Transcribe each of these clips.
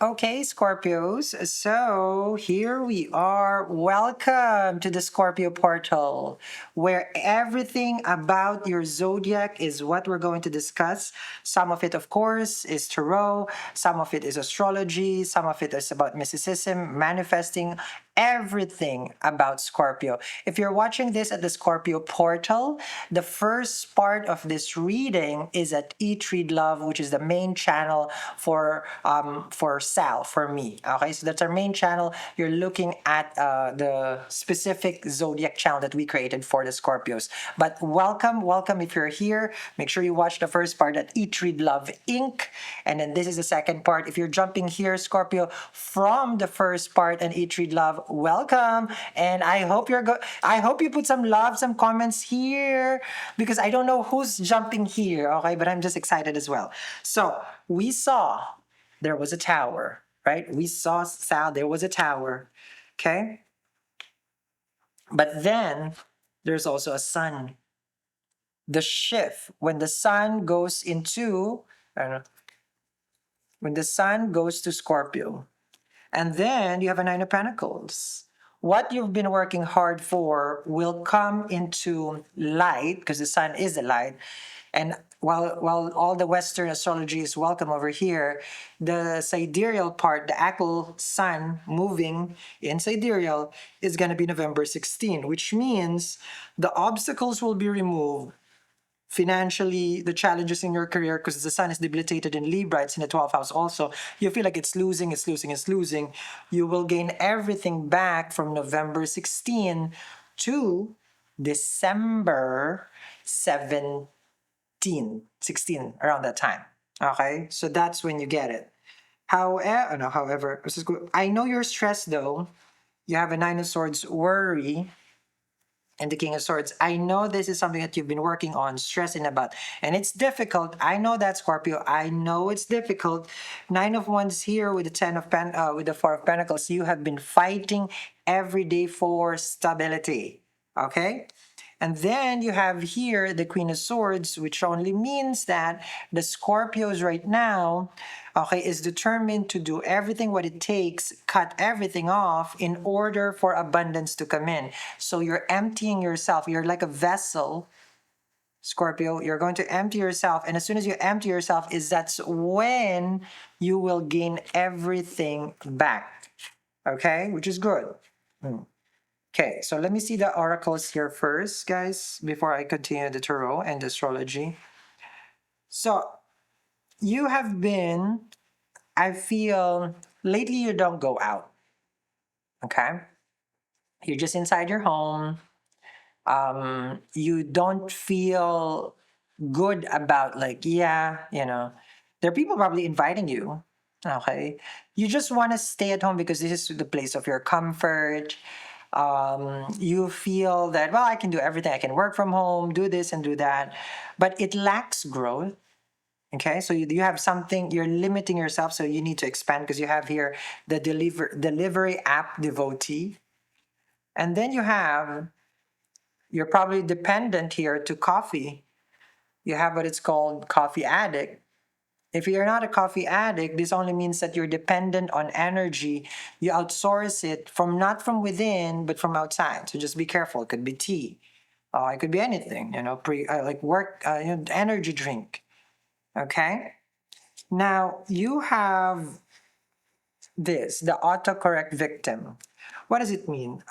Okay, Scorpios. So here we are. Welcome to the Scorpio portal, where everything about your zodiac is what we're going to discuss. Some of it, of course, is tarot, some of it is astrology, some of it is about mysticism, manifesting, everything about Scorpio. If you're watching this at the Scorpio portal, the first part of this reading is at Eat Read Love, which is the main channel for Sal, for me. Okay, so that's our main channel. You're looking at the specific zodiac channel that we created for the Scorpios. But welcome if you're here. Make sure you watch the first part at Eat Read Love Inc. And then this is the second part. If you're jumping here, Scorpio, from the first part and Eat Read Love, welcome. And I hope you put some love, some comments here because I don't know who's jumping here. Okay, but I'm just excited as well. So we saw there was a tower, right? We saw Sal, there was a tower. Okay. But then there's also a sun. The shift when the sun goes into, I don't know, when the sun goes to Scorpio, and then you have a Nine of Pentacles. What you've been working hard for will come into light because the sun is the light. And while all the Western astrology is welcome over here, the sidereal part, the actual sun moving in sidereal, is going to be November 16, which means the obstacles will be removed financially, the challenges in your career, because the sun is debilitated in Libra, it's in the 12th house also. You feel like it's losing, it's losing, it's losing. You will gain everything back from November 16 to December 17, 16, around that time. Okay, so that's when you get it. However, no, however, I know you're stressed though. You have a Nine of Swords worry and the King of Swords. I know this is something that you've been working on, stressing about, and it's difficult. I know that, Scorpio. I know it's difficult. Nine of Wands here with the with the Four of Pentacles. You have been fighting every day for stability. Okay. And then you have here the Queen of Swords, which only means that the Scorpios right now, okay, is determined to do everything what it takes, cut everything off in order for abundance to come in. So you're emptying yourself. You're like a vessel, Scorpio. You're going to empty yourself, and as soon as you empty yourself, that's when you will gain everything back. Okay, which is good. Okay, so let me see the oracles here first, guys, before I continue the tarot and the astrology. So, you have been, I feel, lately you don't go out, okay? You're just inside your home. You don't feel good about, like, yeah, there are people probably inviting you, okay? You just want to stay at home because this is the place of your comfort. You feel that, well, I can do everything. I can work from home, do this and do that, but it lacks growth. Okay, so you have something, you're limiting yourself, so you need to expand because you have here the delivery app devotee, and then you're probably dependent here to coffee. You have what it's called coffee addict. If you're not a coffee addict, this only means that you're dependent on energy. You outsource it from not from within, but from outside. So just be careful. It could be tea. It could be anything. Like work, energy drink. Okay. Now you have this, the autocorrect victim. What does it mean?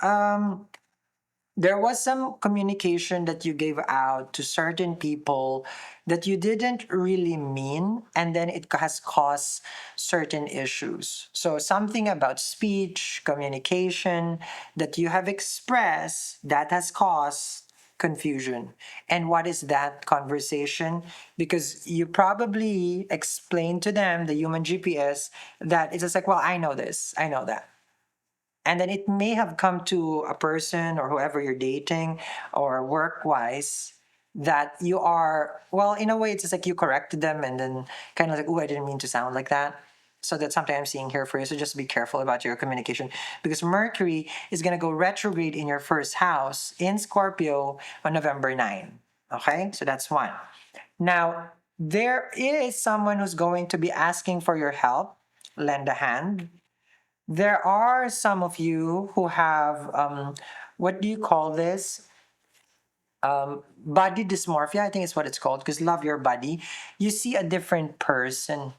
There was some communication that you gave out to certain people that you didn't really mean, and then it has caused certain issues. So, something about speech, communication that you have expressed that has caused confusion. And what is that conversation? Because you probably explained to them, the human GPS, that it's just like, well, I know this, I know that, and then it may have come to a person or whoever you're dating or work wise that you are, well, in a way it's just like you corrected them and then kind of like, oh, I didn't mean to sound like that. So that's something I'm seeing here for you. So just be careful about your communication because Mercury is going to go retrograde in your first house in Scorpio on November 9. Okay, so that's one. Now, there is someone who's going to be asking for your help, lend a hand. There are some of you who have, what do you call this? Body dysmorphia, I think is what it's called, because love your body. You see a different person.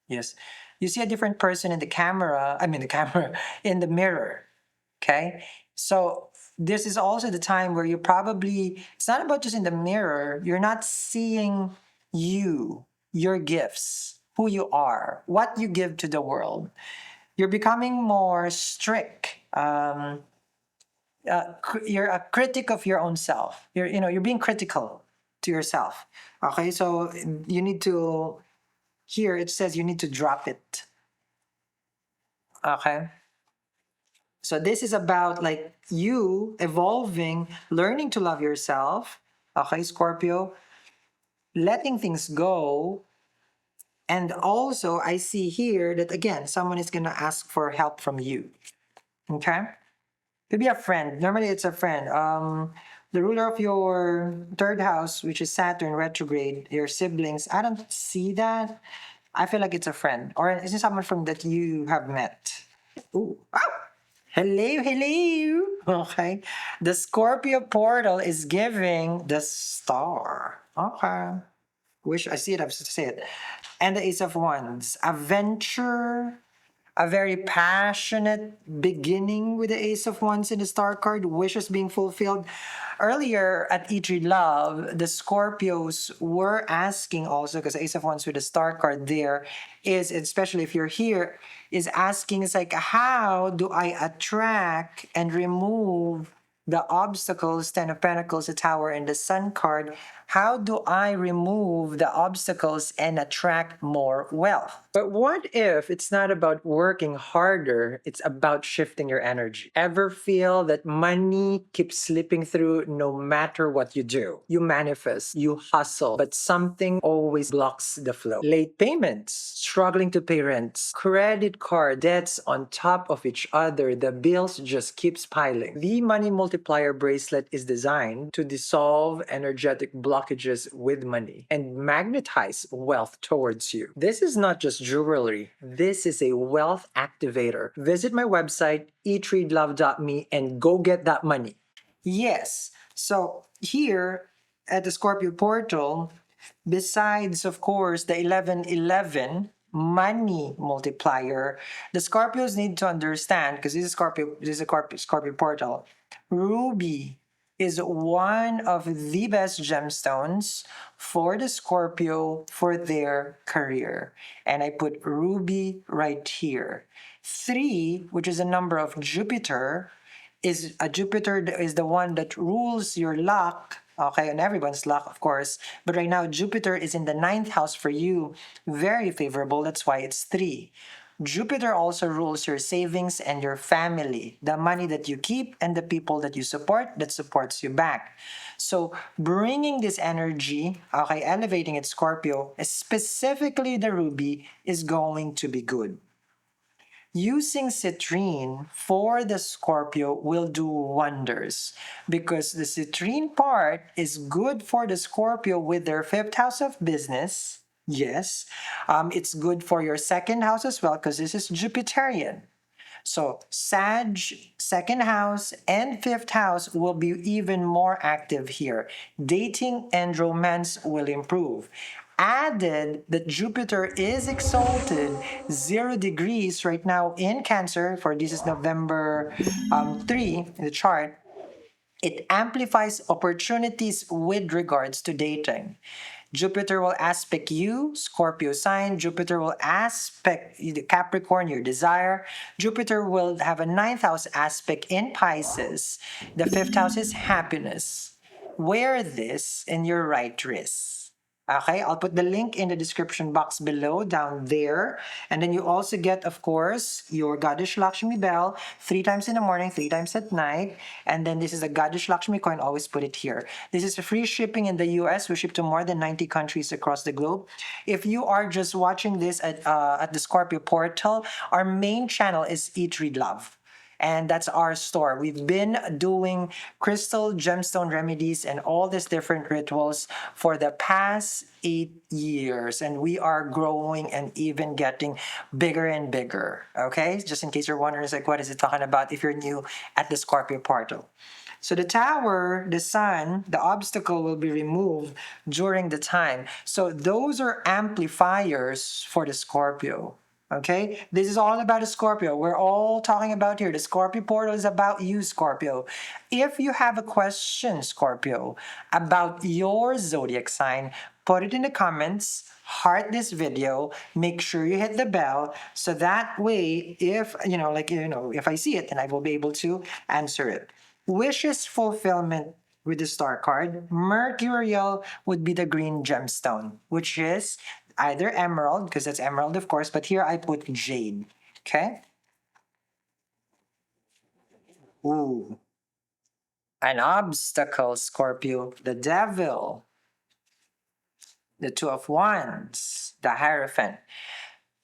Yes. You see a different person in the camera, I mean, the camera, in the mirror. Okay. So this is also the time where you probably, it's not about just in the mirror, you're not seeing you, your gifts, who you are, what you give to the world. You're becoming more strict. You're a critic of your own self. You're being critical to yourself. Okay. So you need to, here it says you need to drop it. Okay. So this is about like you evolving, learning to love yourself. Okay, Scorpio, letting things go. And also, I see here that again, someone is going to ask for help from you. Okay? Could be a friend. Normally, it's a friend. The ruler of your third house, which is Saturn retrograde, your siblings. I don't see that. I feel like it's a friend, or is it someone from that you have met? Ooh. Ah! Hello, hello. Okay. The Scorpio portal is giving the star. Okay. Wish I see it, I have to say it. And the Ace of Wands. Adventure, a very passionate beginning with the Ace of Wands in the Star card, wishes being fulfilled. Earlier at E3 Love, the Scorpios were asking also, because Ace of Wands with the Star card there is, especially if you're here, is asking, it's like, how do I attract and remove the obstacles? 10 of Pentacles, the Tower, and the Sun card. How do I remove the obstacles and attract more wealth? But what if it's not about working harder, it's about shifting your energy? Ever feel that money keeps slipping through no matter what you do? You manifest, you hustle, but something always blocks the flow. Late payments, struggling to pay rents, credit card debts on top of each other, the bills just keeps piling. The money multiplier bracelet is designed to dissolve energetic blockages with money and magnetize wealth towards you. This is not just jewelry, this is a wealth activator. Visit my website, eatreadlove.me, and go get that money. Yes. So here at the Scorpio portal, besides, of course, the 1111 money multiplier, the Scorpios need to understand, because this is a Scorpio portal. Ruby is one of the best gemstones for the Scorpio for their career. And I put Ruby right here. 3, which is a number of Jupiter, Jupiter is the one that rules your luck. Okay, and everyone's luck, of course. But right now, Jupiter is in the ninth house for you. Very favorable. That's why it's 3. Jupiter also rules your savings and your family, the money that you keep and the people that you support that supports you back. So bringing this energy, okay, elevating it, Scorpio, specifically the ruby, is going to be good. Using citrine for the Scorpio will do wonders, because the citrine part is good for the Scorpio with their fifth house of business. Yes. It's good for your second house as well, because this is Jupiterian. So Sag, second house, and fifth house will be even more active here. Dating and romance will improve. Added that Jupiter is exalted 0 degrees right now in Cancer, for this is November 3 in the chart. It amplifies opportunities with regards to dating. Jupiter will aspect you, Scorpio sign. Jupiter will aspect Capricorn, your desire. Jupiter will have a ninth house aspect in Pisces. The fifth house is happiness. Wear this in your right wrist. Okay, I'll put the link in the description box below down there. And then you also get, of course, your Goddess Lakshmi bell 3 times in the morning, 3 times at night. And then this is a Goddess Lakshmi coin, always put it here. This is a free shipping in the US. We ship to more than 90 countries across the globe. If you are just watching this at the Scorpio portal, our main channel is Eat, Read, Love. And that's our store. We've been doing crystal gemstone remedies and all these different rituals for the past 8 years. And we are growing and even getting bigger and bigger. Okay? Just in case you're wondering, it's like, what is it talking about if you're new at the Scorpio portal? So the tower, the sun, the obstacle will be removed during the time. So those are amplifiers for the Scorpio. Okay? This is all about the Scorpio. We're all talking about here. The Scorpio portal is about you, Scorpio. If you have a question, Scorpio, about your zodiac sign, put it in the comments. Heart this video, make sure you hit the bell so that way if if I see it, then I will be able to answer it. Wishes fulfillment with the star card. Mercurial would be the green gemstone, which is either emerald, because that's emerald, of course, but here I put jade. Okay? Ooh. An obstacle, Scorpio. The devil. The two of wands. The hierophant.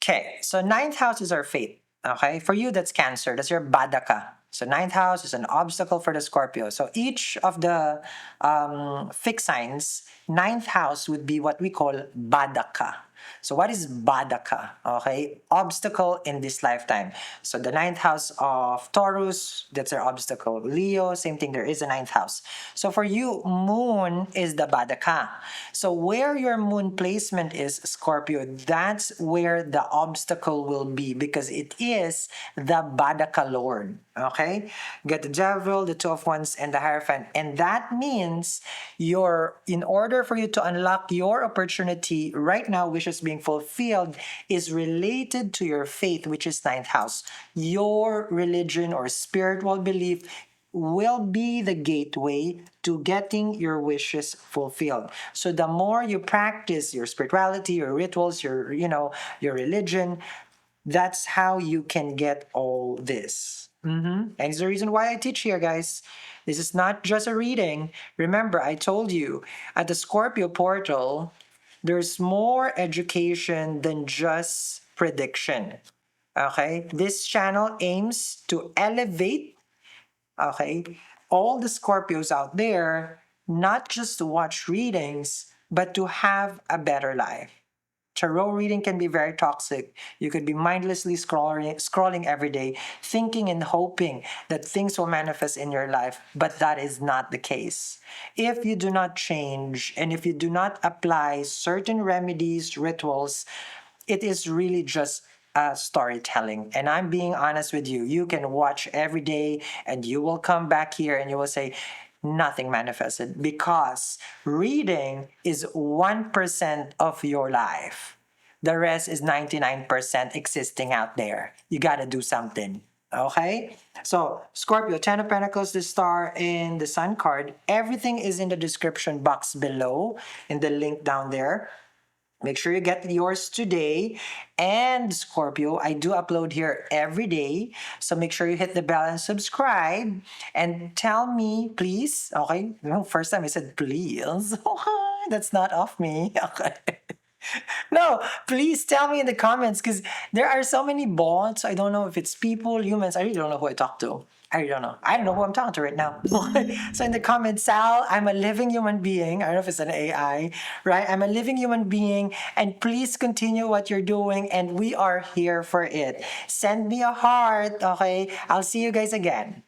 Okay, so ninth house is our fate. Okay, for you that's Cancer. That's your badaka. So ninth house is an obstacle for the Scorpio. So each of the fixed signs, ninth house would be what we call badaka. So what is badaka? Okay, obstacle in this lifetime. So the ninth house of Taurus, that's our obstacle. Leo, same thing. There is a ninth house. So for you, moon is the badaka. So where your moon placement is, Scorpio, that's where the obstacle will be because it is the badaka lord. Okay, get the devil, the two of wands, and the hierophant, and that means in order for you to unlock your opportunity right now, which is being fulfilled, is related to your faith, which is ninth house. Your religion or spiritual belief will be the gateway to getting your wishes fulfilled. So the more you practice your spirituality, your rituals, your religion, that's how you can get all this. And it's the reason why I teach here, guys. This is not just a reading. Remember, I told you at the Scorpio portal, there's more education than just prediction. Okay? This channel aims to elevate, okay, all the Scorpios out there, not just to watch readings, but to have a better life. Tarot reading can be very toxic. You could be mindlessly scrolling every day, thinking and hoping that things will manifest in your life, but that is not the case. If you do not change and if you do not apply certain remedies, rituals, it is really just storytelling. And I'm being honest with you. You can watch every day and you will come back here and you will say, nothing manifested because reading is 1% of your life. The rest is 99% existing out there. You got to do something. Okay? So, Scorpio, 10 of Pentacles, the star, and the sun card. Everything is in the description box below in the link down there. Make sure you get yours today. And Scorpio, I do upload here every day. So make sure you hit the bell and subscribe. And tell me, please. Okay. Well, first time I said please. That's not off me. Okay. No, please tell me in the comments because there are so many bots. I don't know if it's people, humans. I really don't know who I talk to. I really don't know. I don't know who I'm talking to right now. So in the comments, Sal, I'm a living human being. I don't know if it's an AI, right? I'm a living human being, and please continue what you're doing, and we are here for it. Send me a heart, okay? I'll see you guys again.